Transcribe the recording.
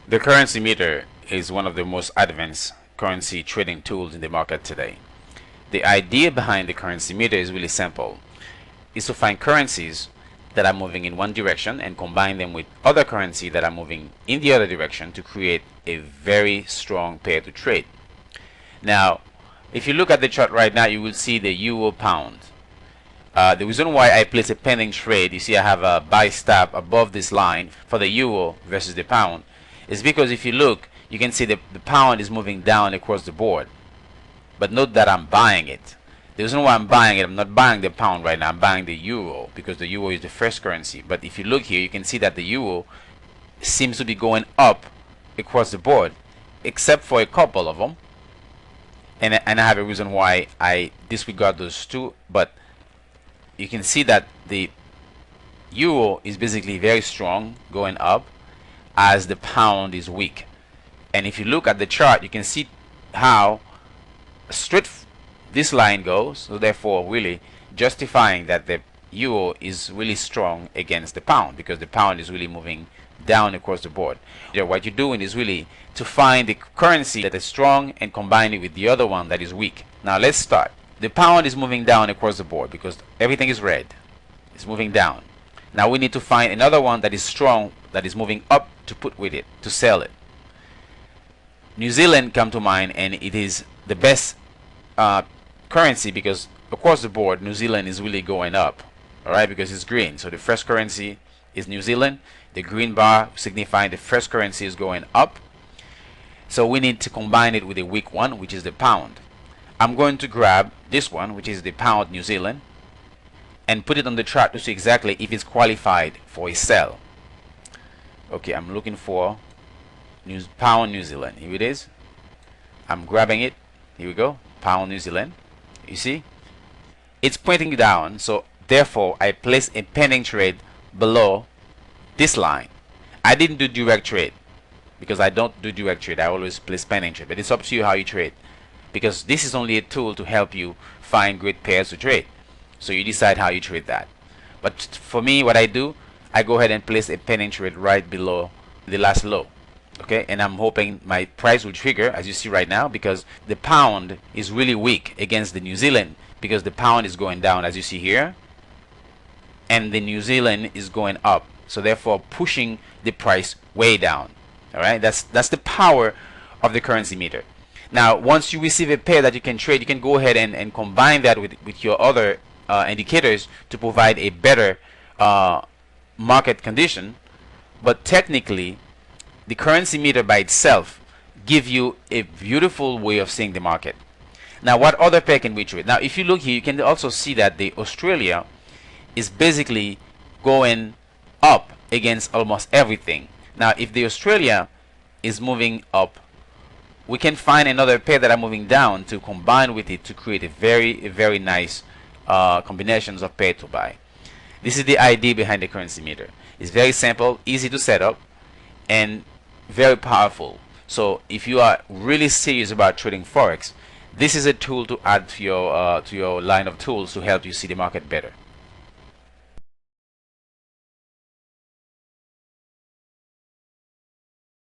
The currency meter is one of the most advanced currency trading tools in the market today. The idea behind the currency meter is really simple. It's to find currencies that are moving in one direction and combine them with other currency that are moving in the other direction to create a very strong pair to trade. Now, if you look at the chart right now, you will see the euro pound. The reason why I place a pending trade, you see I have a buy stop above this line for the euro versus the pound, is because if you look, you can see the pound is moving down across the board. But note that I'm buying it. The reason why I'm buying it, I'm not buying the pound right now, I'm buying the euro because the euro is the first currency. But if you look here, you can see that the euro seems to be going up across the board, except for a couple of them. And I have a reason why I disregard those two, but you can see that the euro is basically very strong going up as the pound is weak. And if you look at the chart, you can see how straight this line goes, so therefore really justifying that the euro is really strong against the pound because the pound is really moving down across the board. What you're doing is really to find the currency that is strong and combine it with the other one that is weak. Now let's start. The pound is moving down across the board because everything is red. It's moving down. Now we need to find another one that is strong, that is moving up to put with it, to sell it. New Zealand come to mind, and it is the best currency because across the board New Zealand is really going up, alright, because it's green. So the first currency is New Zealand. The green bar signifying the first currency is going up. So we need to combine it with a weak one, which is the pound. I'm going to grab this one, which is the pound New Zealand, and put it on the chart to see exactly if it's qualified for a sell. Okay, I'm looking for pound New Zealand. Here it is. I'm grabbing it. Here we go. Pound New Zealand. You see? It's pointing down, so therefore I place a pending trade below this line. I didn't do direct trade because I don't do direct trade. I always place pending trade, but it's up to you how you trade because this is only a tool to help you find great pairs to trade. So you decide how you trade that. But for me, what I do, I go ahead and place a pending trade right below the last low. Okay, and I'm hoping my price will trigger, as you see right now, because the pound is really weak against the New Zealand because the pound is going down, as you see here, and the New Zealand is going up, so therefore pushing the price way down. All right, that's the power of the currency meter. Now once you receive a pair that you can trade, you can go ahead and combine that with your other indicators to provide a better market condition. But technically the currency meter by itself give you a beautiful way of seeing the market. Now what other pair can we trade? Now if you look here, you can also see that the Australia is basically going up against almost everything. Now if the Australia is moving up, we can find another pair that are moving down to combine with it to create a very nice combinations of pair to buy. This is the idea behind the currency meter. It's very simple, easy to set up, and very powerful. So if you are really serious about trading forex, this is a tool to add to your line of tools to help you see the market better.